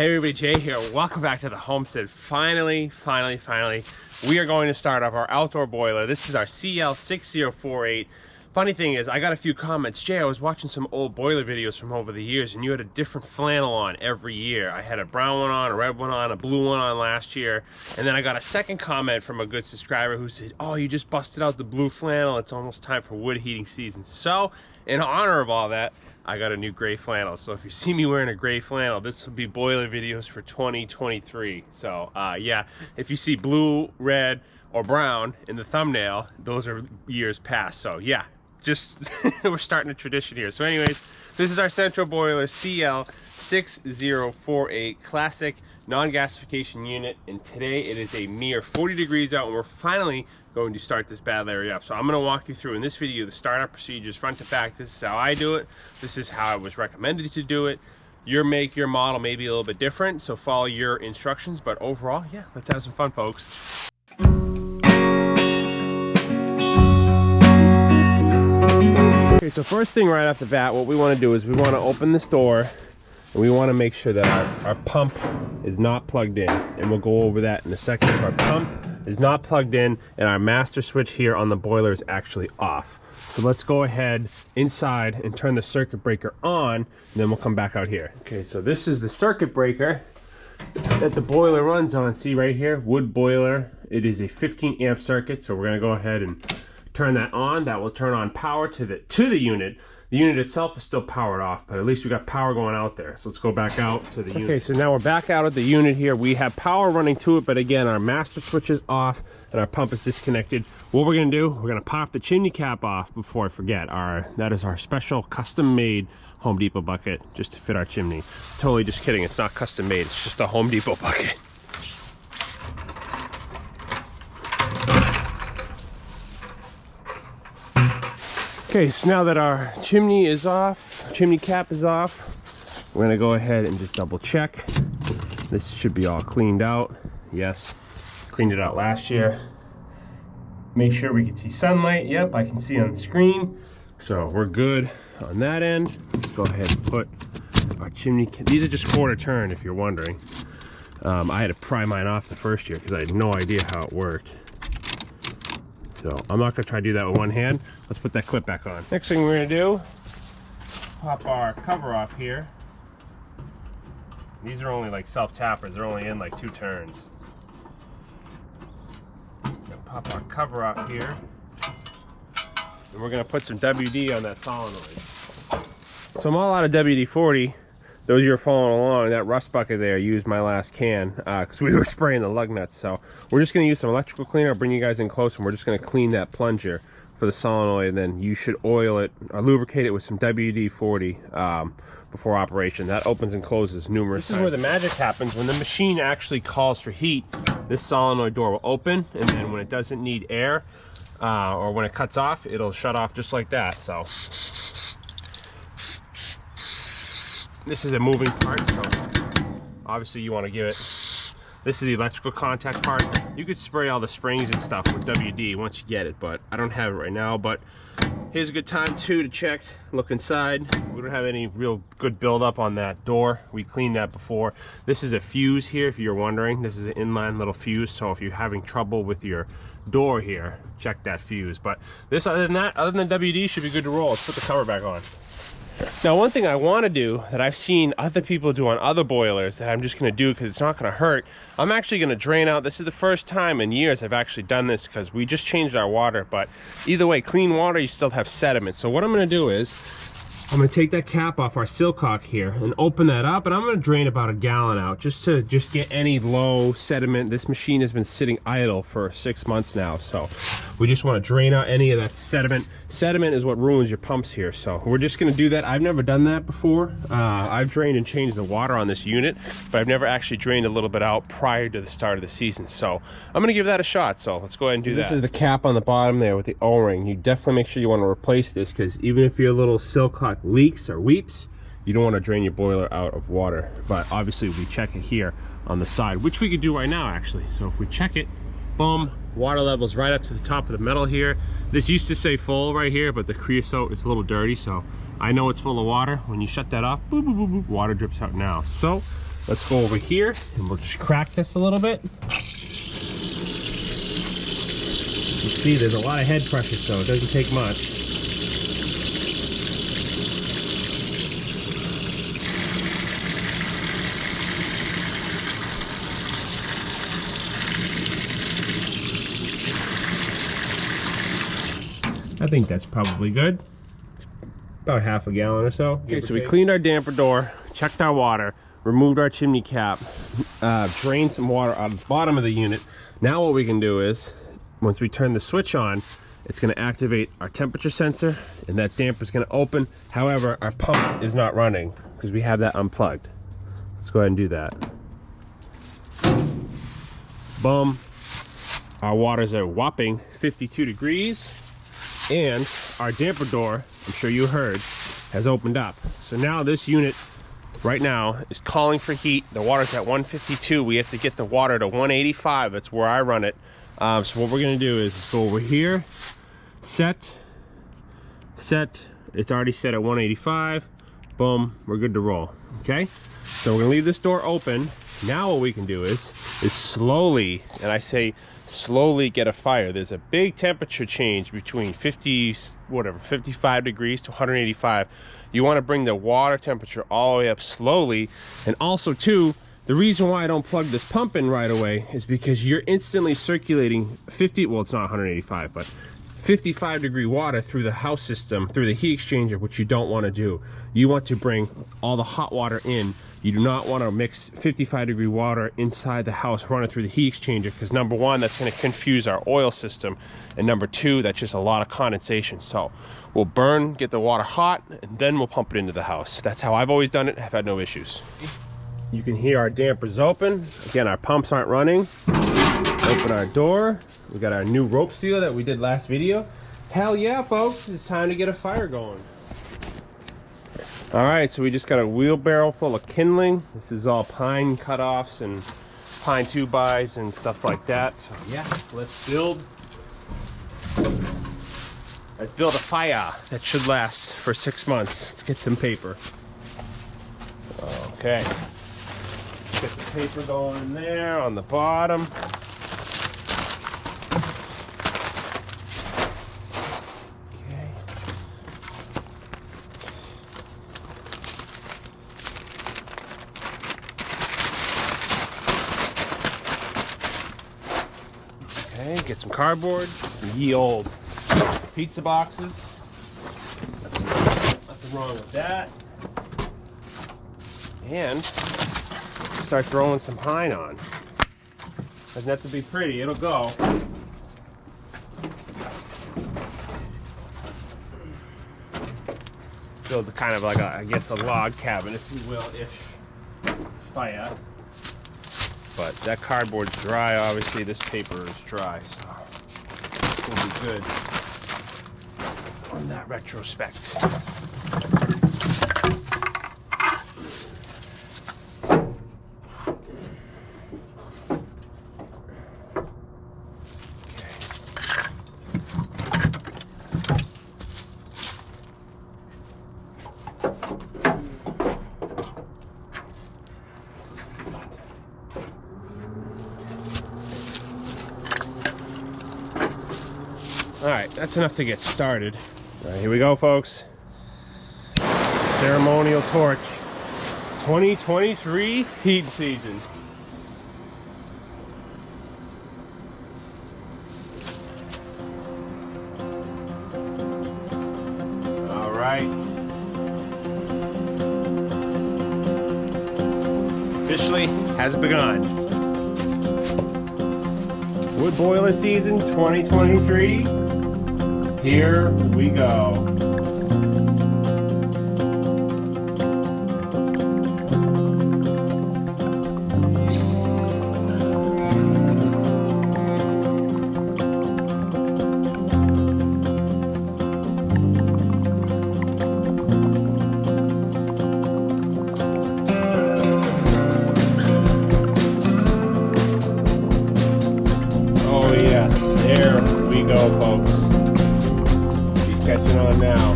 Hey everybody, Jay here. Welcome back to the Homestead. Finally, we are going to start up our outdoor boiler. This is our CL6048. Funny thing is, I got a few comments. Jay, I was watching some old boiler videos from over the years and you had a different flannel on every year. I had a brown one on, a red one on, a blue one on last year. And then I got a second comment from a good subscriber who said, oh, you just busted out the blue flannel. It's almost time for wood heating season. So, in honor of all that, I got a new gray flannel. So if you see me wearing a gray flannel, this will be boiler videos for 2023. So yeah, if you see blue, red, or brown in the thumbnail, those are years past. So yeah, just we're starting a tradition here. So anyways, this is our central boiler, CL6048 classic non-gasification unit, and today it is a mere 40 degrees out and we're finally going to start this bad area up. So I'm going to walk you through in this video the startup procedures front to back. This is how I do it. This is how I was recommended to do it. Your make, your model may be a little bit different, so follow your instructions, but overall, yeah, let's have some fun, folks. Okay, so first thing right off the bat, what we want to do is we want to open this door and we want to make sure that our pump is not plugged in, and we'll go over that in a second. So our pump is not plugged in and our master switch here on the boiler is actually off. So let's go ahead inside and turn the circuit breaker on, and then we'll come back out here. Okay, so this is the circuit breaker that the boiler runs on. See right here, wood boiler. It is a 15 amp circuit, so we're going to go ahead and turn that on. That will turn on power to the unit. The unit itself is still powered off, but at least we got power going out there. So let's go back out to the unit. Okay, so now we're back out of the unit here. We have power running to it, but again, our master switch is off and our pump is disconnected. What we're gonna do, we're gonna pop the chimney cap off before I forget. That is our special custom made Home Depot bucket just to fit our chimney. Totally just kidding, it's not custom made, it's just a Home Depot bucket. Okay, so now that our chimney is off, chimney cap is off, we're gonna go ahead and just double check. This should be all cleaned out. Yes, cleaned it out last year. Make sure we can see sunlight. Yep, I can see on the screen. So we're good on that end. Let's go ahead and put our chimney cap. These are just quarter turn if you're wondering. I had to pry mine off the first year because I had no idea how it worked. So I'm not gonna try to do that with one hand. Let's put that clip back on. Next thing we're gonna do, pop our cover off here. These are only like self-tappers. They're only in like 2 turns. Pop our cover off here. And we're gonna put some WD on that solenoid. So I'm all out of WD-40. Those of you are following along, that rust bucket there used my last can because we were spraying the lug nuts. So we're just going to use some electrical cleaner. I'll bring you guys in close and we're just going to clean that plunger for the solenoid, and then you should oil it or lubricate it with some WD-40 before operation. That opens and closes numerous times. This is where the magic happens. When the machine actually calls for heat, this solenoid door will open, and then when it doesn't need air or when it cuts off, it'll shut off just like that. So this is a moving part, so obviously you want to give it. This is the electrical contact part. You could spray all the springs and stuff with WD once you get it, but I don't have it right now. But here's a good time too to check, look inside. We don't have any real good buildup on that door. We cleaned that before. This is a fuse here, if you're wondering. This is an inline little fuse, so if you're having trouble with your door here, check that fuse. But this, other than WD, should be good to roll. Let's put the cover back on. Now, one thing I want to do that I've seen other people do on other boilers that I'm just going to do because it's not going to hurt, I'm actually going to drain out. This is the first time in years I've actually done this because we just changed our water, but either way, clean water, you still have sediment. So what I'm going to do is I'm going to take that cap off our silcock here and open that up, and I'm going to drain about 1 gallon out just to get any low sediment. This machine has been sitting idle for 6 months now, so we just want to drain out any of that sediment. Sediment is what ruins your pumps here, so we're just going to do that. I've never done that before. I've drained and changed the water on this unit, but I've never actually drained a little bit out prior to the start of the season, so I'm going to give that a shot. So let's go ahead and do that. This is the cap on the bottom there with the O-ring. You definitely make sure you want to replace this, because even if your little silcock leaks or weeps, you don't want to drain your boiler out of water. But obviously we check it here on the side, which we could do right now actually. So if we check it, boom, water levels right up to the top of the metal here. This used to say full right here, but the creosote is a little dirty, so I know it's full of water. When you shut that off, boop, boop, boop, boop, water drips out now. So Let's go over here and we'll just crack this a little bit. You see there's a lot of head pressure, so it doesn't take much. I think that's probably good. About half a gallon or so. Okay, so we cleaned our damper door, checked our water, removed our chimney cap, drained some water out of the bottom of the unit. Now what we can do is, once we turn the switch on, it's going to activate our temperature sensor and that damper is going to open. However, our pump is not running because we have that unplugged. Let's go ahead and do that. Boom. Our waters are whopping 52 degrees. And our damper door, I'm sure you heard, has opened up. So now this unit right now is calling for heat. The water's at 152. We have to get the water to 185. That's where I run it. So what we're gonna do is go over here, set. It's already set at 185. Boom, we're good to roll, okay? So we're gonna leave this door open. Now what we can do is slowly, and I say slowly, get a fire. There's a big temperature change between 55 degrees to 185. You want to bring the water temperature all the way up slowly. And also too, the reason why I don't plug this pump in right away is because you're instantly circulating well, it's not 185, but 55 degree water through the house system, through the heat exchanger, which you don't want to do. You want to bring all the hot water in. You do not want to mix 55 degree water inside the house, run it through the heat exchanger, because number one, that's going to confuse our oil system, and number two, that's just a lot of condensation. So we'll get the water hot, and then we'll pump it into the house. That's how I've always done it. I've had no issues. You can hear our dampers open. Again, our pumps aren't running. Open our door. We got our new rope seal that we did last video. Hell yeah, folks, it's time to get a fire going. All right, so we just got a wheelbarrow full of kindling. This is all pine cutoffs and pine 2x and stuff like that. So yeah, let's build a fire that should last for 6 months. Let's get some paper. Okay, get the paper going in there on the bottom. Get some cardboard, some ye old pizza boxes. Nothing wrong with that. And start throwing some pine on. Doesn't have to be pretty, it'll go. Build a kind of like I guess a log cabin, if you will, ish fire. But that cardboard's dry, obviously this paper is dry, so we'll be good on that retrospect. Alright, that's enough to get started. Alright, here we go, folks. Ceremonial torch. 2023 heat season. Alright. Officially has begun. Wood boiler season 2023. Here we go. Oh yes, there we go, folks. Catching on now.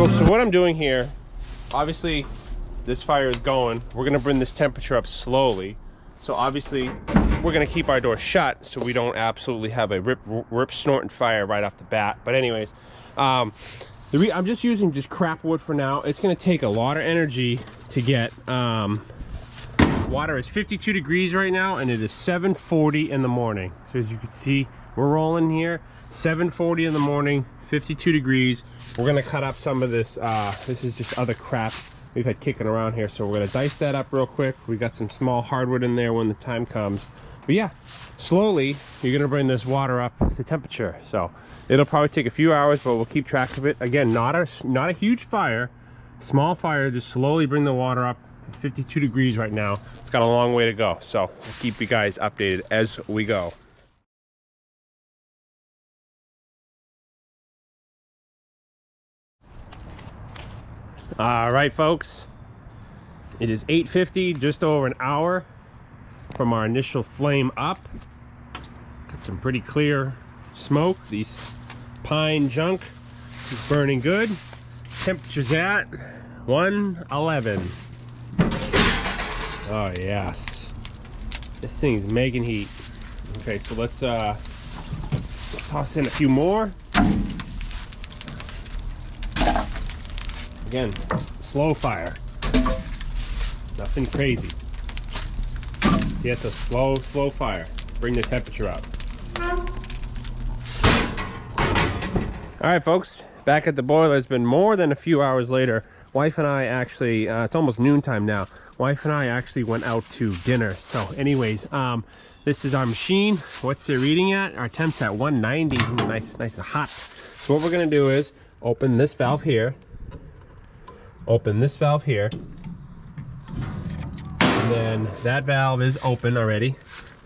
folks, so what I'm doing here, obviously this fire is going. We're gonna bring this temperature up slowly. So obviously we're gonna keep our door shut so we don't absolutely have a rip snorting fire right off the bat. But anyways, I'm just using crap wood for now. It's gonna take a lot of energy to get, water is 52 degrees right now and it is 7:40 in the morning. So as you can see, we're rolling here, 7:40 in the morning, 52 degrees. We're gonna cut up some of this. This is just other crap we've had kicking around here, so we're gonna dice that up real quick. We got some small hardwood in there when the time comes. But yeah, slowly you're gonna bring this water up to temperature. So it'll probably take a few hours, but we'll keep track of it. Again, not a huge fire, small fire. Just slowly bring the water up. 52 degrees right now. It's got a long way to go, so we'll keep you guys updated as we go. All right, folks, it is 8:50, just over an hour from our initial flame up. Got some pretty clear smoke. These pine junk is burning good. Temperature's at 111. Oh yes, this thing's making heat. Okay, so let's toss in a few more. Again, slow fire, nothing crazy. See, it's a slow fire. Bring the temperature up. All right, folks, back at the boiler. It's been more than a few hours later. Wife and I actually, it's almost noontime now. Wife and I actually went out to dinner. So anyways, this is our machine. What's the reading at? Our temp's at 190. Ooh, nice and hot. So what we're gonna do is open this valve here. Open this valve here, and then that valve is open already.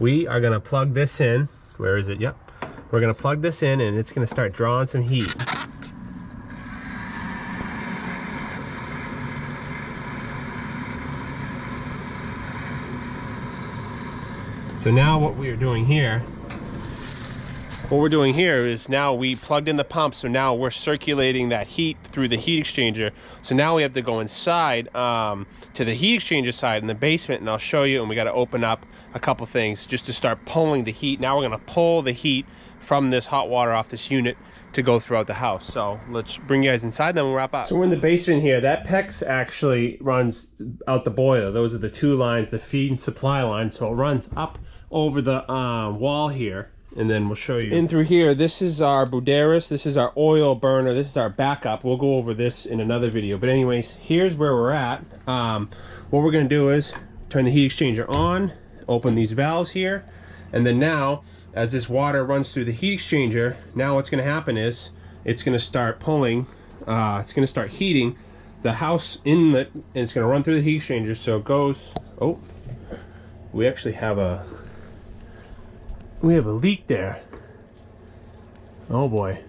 We are gonna plug this in. Where is it? Yep. We're gonna plug this in and it's gonna start drawing some heat. So now what we're doing here is now we plugged in the pump, so now we're circulating that heat through the heat exchanger. So now we have to go inside to the heat exchanger side in the basement, and I'll show you, and we got to open up a couple things just to start pulling the heat. Now we're going to pull the heat from this hot water off this unit to go throughout the house. So let's bring you guys inside, then we'll wrap up. So we're in the basement here. That PEX actually runs out the boiler. Those are the two lines, the feed and supply line. So it runs up over the wall here. And then we'll show you in through here. This is our Buderis. This is our oil burner. This is our backup. We'll go over this in another video. But anyways, here's where we're at. What we're going to do is turn the heat exchanger on, open these valves here, and then now, as this water runs through the heat exchanger, now what's going to happen is it's going to start pulling. It's going to start heating the house inlet, and it's going to run through the heat exchanger. So it goes. Oh, we actually have a. We have a leak there. Oh boy.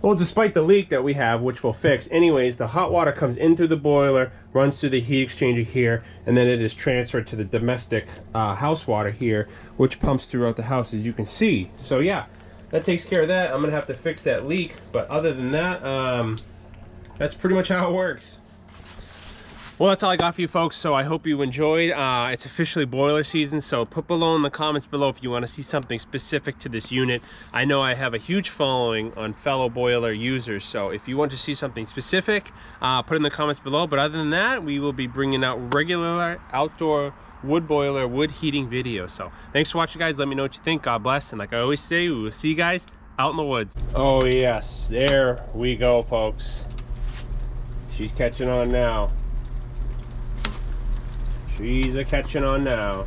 Well, despite the leak that we have, which we'll fix, anyways, the hot water comes in through the boiler, runs through the heat exchanger here, and then it is transferred to the domestic house water here, which pumps throughout the house, as you can see. So yeah, that takes care of that. I'm gonna have to fix that leak, but other than that, that's pretty much how it works. Well, that's all I got for you folks, so I hope you enjoyed. It's officially boiler season, so put below in the comments below if you want to see something specific to this unit. I know I have a huge following on fellow boiler users, so if you want to see something specific, put in the comments below. But other than that, we will be bringing out regular outdoor wood boiler, wood heating videos. So thanks for watching, guys. Let me know what you think. God bless, and like I always say, we will see you guys out in the woods. Oh yes, there we go, folks. She's catching on now. She's a catching on now.